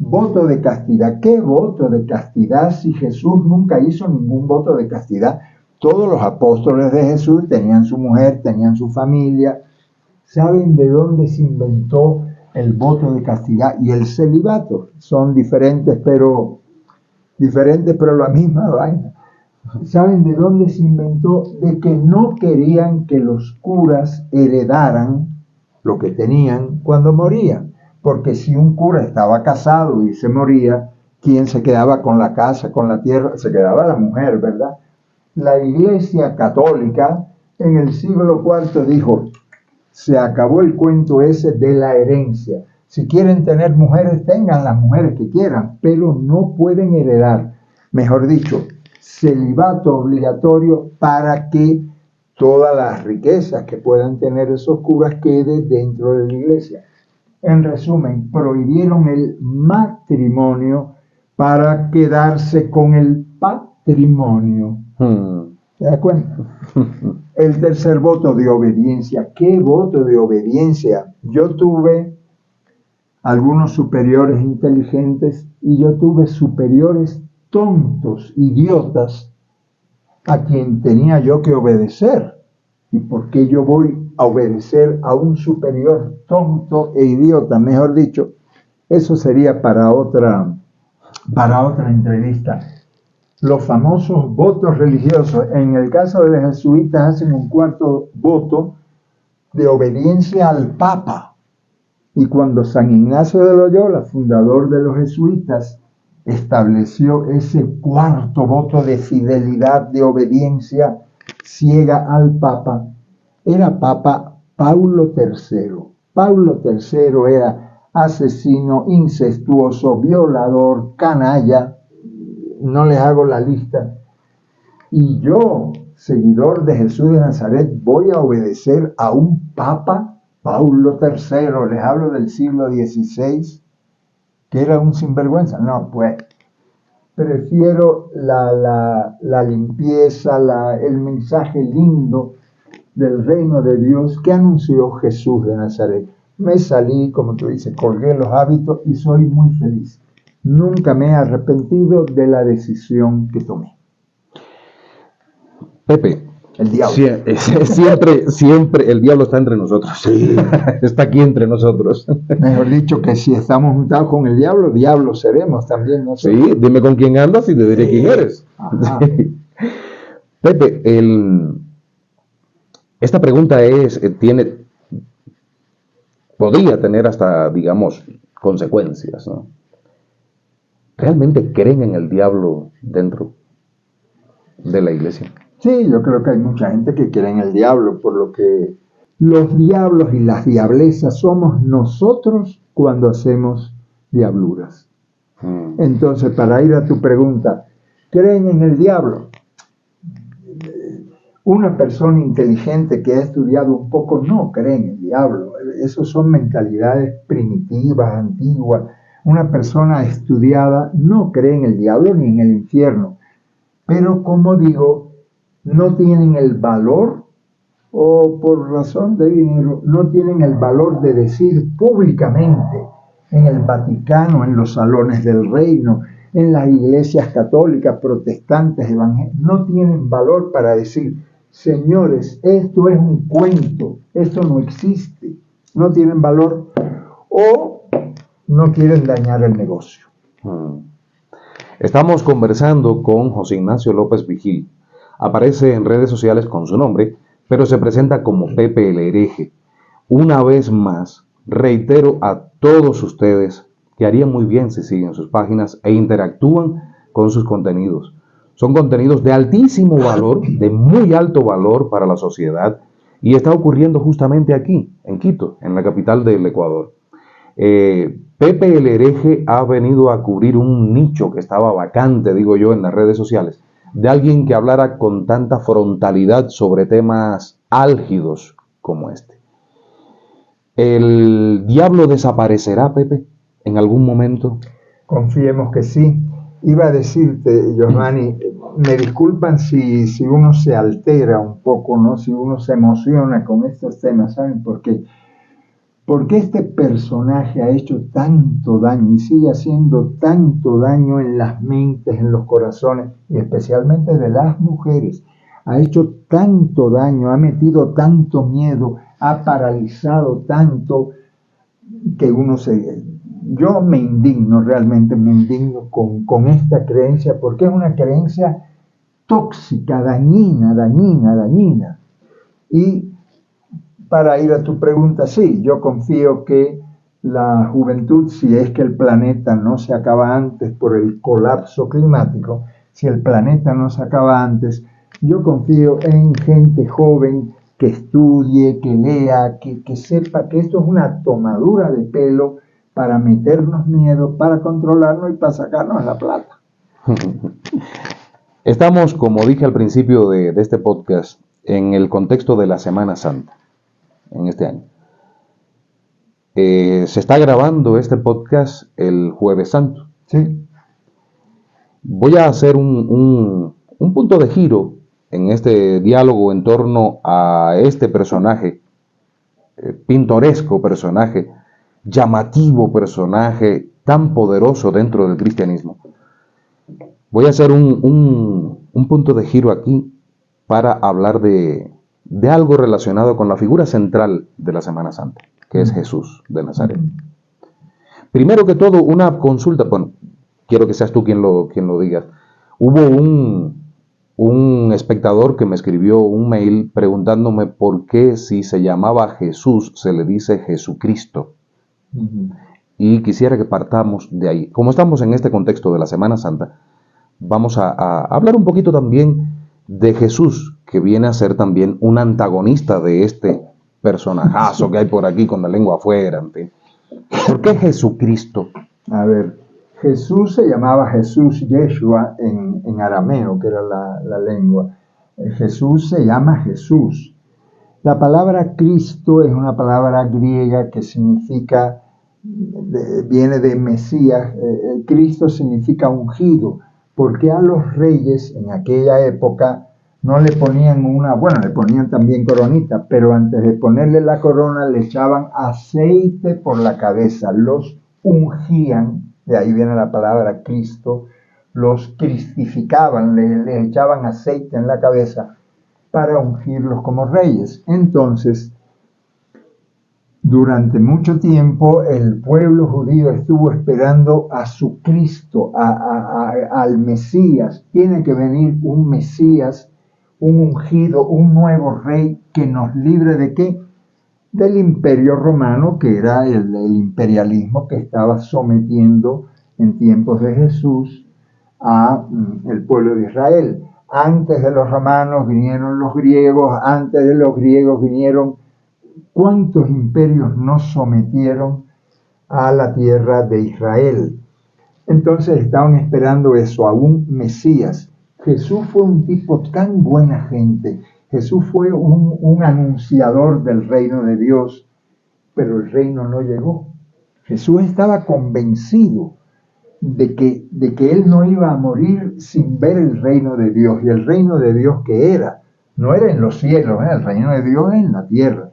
Voto de castidad. ¿Qué voto de castidad si Jesús nunca hizo ningún voto de castidad? Todos los apóstoles de Jesús tenían su mujer, tenían su familia. ¿Saben de dónde se inventó el voto de castidad y el celibato? Son diferentes, pero la misma vaina. ¿Saben de dónde se inventó? De que no querían que los curas heredaran lo que tenían cuando morían. Porque si un cura estaba casado y se moría, ¿quién se quedaba con la casa, con la tierra? Se quedaba la mujer, ¿verdad? La Iglesia Católica en el siglo IV dijo, se acabó el cuento ese de la herencia. Si quieren tener mujeres, tengan las mujeres que quieran, pero no pueden heredar. Mejor dicho, celibato obligatorio para que todas las riquezas que puedan tener esos curas queden dentro de la iglesia. En resumen, prohibieron el matrimonio para quedarse con el patrimonio. ¿Te das cuenta? El tercer voto de obediencia. ¿Qué voto de obediencia? Yo tuve algunos superiores inteligentes y yo tuve superiores tontos, idiotas, a quien tenía yo que obedecer. ¿Y por qué yo voy a obedecer a un superior tonto e idiota? Mejor dicho, eso sería para otra entrevista. Los famosos votos religiosos. En el caso de los jesuitas hacen un cuarto voto de obediencia al Papa. Y cuando San Ignacio de Loyola, fundador de los jesuitas, estableció ese cuarto voto de fidelidad, de obediencia ciega al Papa, era Papa Paulo III. Paulo III era asesino, incestuoso, violador, canalla, no les hago la lista. Y yo, seguidor de Jesús de Nazaret, voy a obedecer a un Papa, Paulo III, les hablo del siglo XVI, que era un sinvergüenza. No, pues, prefiero la limpieza, el mensaje lindo del reino de Dios que anunció Jesús de Nazaret. Me salí, como tú dices, colgué los hábitos y soy muy feliz. Nunca me he arrepentido de la decisión que tomé. Pepe, el diablo. Siempre el diablo está entre nosotros. Sí. Está aquí entre nosotros. Mejor dicho, que si estamos juntados con el diablo, diablos seremos también nosotros. Sí, dime con quién andas y te diré quién eres. Sí. Pepe, esta pregunta podría tener hasta, digamos, consecuencias, ¿no? ¿Realmente creen en el diablo dentro de la iglesia? Sí, yo creo que hay mucha gente que cree en el diablo, por lo que los diablos y las diablezas somos nosotros cuando hacemos diabluras. Entonces, para ir a tu pregunta, ¿creen en el diablo? Una persona inteligente que ha estudiado un poco no cree en el diablo. Esas son mentalidades primitivas, antiguas. Una persona estudiada no cree en el diablo ni en el infierno. Pero, como digo, no tienen el valor, o por razón de dinero, no tienen el valor de decir públicamente en el Vaticano, en los salones del reino, en las iglesias católicas, protestantes, evangélicas, no tienen valor para decir, señores, esto es un cuento, esto no existe. No tienen valor o no quieren dañar el negocio. Estamos conversando con José Ignacio López Vigil. Aparece en redes sociales con su nombre, pero se presenta como Pepe el Hereje. Una vez más, reitero a todos ustedes que harían muy bien si siguen sus páginas e interactúan con sus contenidos. Son contenidos de altísimo valor, de muy alto valor para la sociedad, y está ocurriendo justamente aquí, en Quito, en la capital del Ecuador. Pepe el Hereje ha venido a cubrir un nicho que estaba vacante, digo yo, en las redes sociales, de alguien que hablara con tanta frontalidad sobre temas álgidos como este. ¿El diablo desaparecerá, Pepe, en algún momento? Confiemos que sí. Iba a decirte, Giovanni, me disculpan si uno se altera un poco, ¿no? Si uno se emociona con estos temas, ¿saben por qué? ¿Por qué este personaje ha hecho tanto daño y sigue haciendo tanto daño en las mentes, en los corazones y especialmente de las mujeres? Ha hecho tanto daño, ha metido tanto miedo, ha paralizado tanto que yo me indigno, realmente me indigno con esta creencia, porque es una creencia tóxica, dañina. Y para ir a tu pregunta, sí, yo confío que la juventud, si es que el planeta no se acaba antes por el colapso climático, si el planeta no se acaba antes, yo confío en gente joven que estudie, que lea, que sepa que esto es una tomadura de pelo para meternos miedo, para controlarnos y para sacarnos la plata. Estamos, como dije al principio de este podcast, en el contexto de la Semana Santa, en este año. Se está grabando este podcast el Jueves Santo. Sí. Voy a hacer un punto de giro en este diálogo en torno a este personaje, pintoresco personaje, llamativo personaje, tan poderoso dentro del cristianismo. Voy a hacer un punto de giro aquí para hablar de algo relacionado con la figura central de la Semana Santa, que es Jesús de Nazaret. Primero que todo, una consulta, bueno, quiero que seas tú quien lo digas. Hubo un espectador que me escribió un mail preguntándome por qué si se llamaba Jesús se le dice Jesucristo. Y quisiera que partamos de ahí. Como estamos en este contexto de la Semana Santa, vamos a hablar un poquito también de Jesús, que viene a ser también un antagonista de este personajazo que hay por aquí con la lengua afuera. En fin. ¿Por qué Jesucristo? A ver, Jesús se llamaba Jesús Yeshua en arameo, que era la lengua. Jesús se llama Jesús. La palabra Cristo es una palabra griega que significa, viene de Mesías. Cristo significa ungido, porque a los reyes en aquella época no le ponían le ponían también coronita, pero antes de ponerle la corona le echaban aceite por la cabeza, los ungían, de ahí viene la palabra Cristo, los cristificaban, les echaban aceite en la cabeza para ungirlos como reyes. Entonces, durante mucho tiempo el pueblo judío estuvo esperando a su Cristo, al Mesías. Tiene que venir un Mesías, un ungido, un nuevo rey que nos libre ¿de qué? Del imperio romano, que era el imperialismo que estaba sometiendo en tiempos de Jesús a el pueblo de Israel. Antes de los romanos vinieron los griegos, antes de los griegos vinieron. ¿Cuántos imperios nos sometieron a la tierra de Israel? Entonces estaban esperando eso, a un Mesías. Jesús fue un tipo tan buena gente. Jesús fue un anunciador del reino de Dios, pero el reino no llegó. Jesús estaba convencido de que él no iba a morir sin ver el reino de Dios. Y el reino de Dios que era, no era en los cielos, el reino de Dios es en la tierra.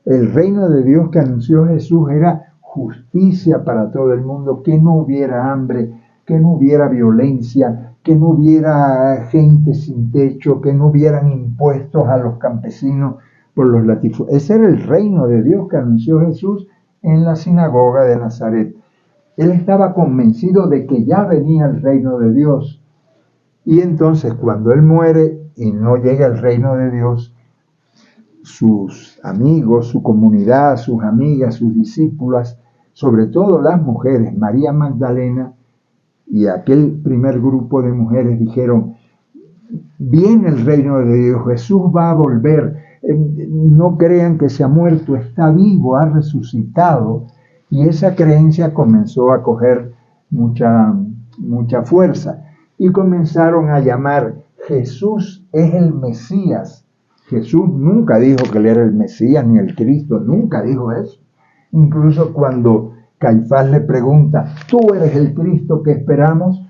El reino de Dios que anunció Jesús era justicia para todo el mundo, que no hubiera hambre, que no hubiera violencia, que no hubiera gente sin techo, que no hubieran impuestos a los campesinos por los latifundios. Ese era el reino de Dios que anunció Jesús en la sinagoga de Nazaret. Él estaba convencido de que ya venía el reino de Dios. Y entonces cuando él muere y no llega el reino de Dios, sus amigos, su comunidad, sus amigas, sus discípulas, sobre todo las mujeres, María Magdalena y aquel primer grupo de mujeres dijeron: viene el reino de Dios, Jesús va a volver, no crean que se ha muerto, está vivo, ha resucitado. Y esa creencia comenzó a coger mucha fuerza y comenzaron a llamar: Jesús es el Mesías. Jesús nunca dijo que él era el Mesías ni el Cristo, nunca dijo eso. Incluso cuando Caifás le pregunta: ¿tú eres el Cristo que esperamos?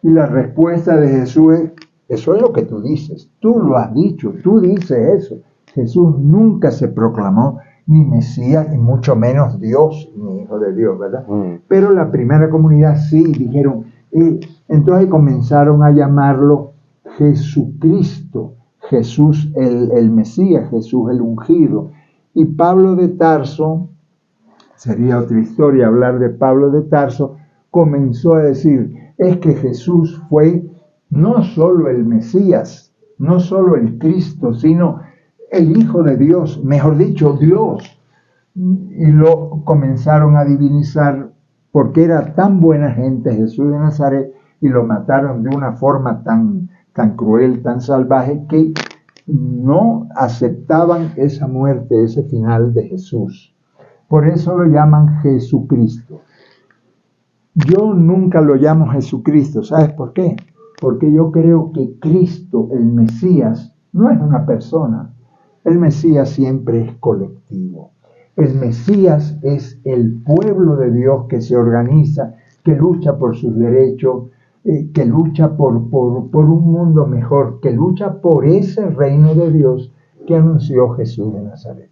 Y la respuesta de Jesús es: eso es lo que tú dices, tú lo has dicho, tú dices eso. Jesús nunca se proclamó ni Mesías, y mucho menos Dios, ni Hijo de Dios, ¿verdad? Mm. Pero la primera comunidad sí, dijeron, entonces comenzaron a llamarlo Jesucristo, Jesús el Mesías, Jesús el ungido. Y Pablo de Tarso, sería otra historia hablar de Pablo de Tarso, comenzó a decir, es que Jesús fue no solo el Mesías, no solo el Cristo, sino el Hijo de Dios, mejor dicho, Dios. Y lo comenzaron a divinizar porque era tan buena gente Jesús de Nazaret, y lo mataron de una forma tan cruel, tan salvaje, que no aceptaban esa muerte, ese final de Jesús. Por eso lo llaman Jesucristo. Yo nunca lo llamo Jesucristo, ¿sabes por qué? Porque yo creo que Cristo, el Mesías, no es una persona. El Mesías siempre es colectivo. El Mesías es el pueblo de Dios que se organiza, que lucha por sus derechos, que lucha por un mundo mejor, que lucha por ese reino de Dios que anunció Jesús de Nazaret.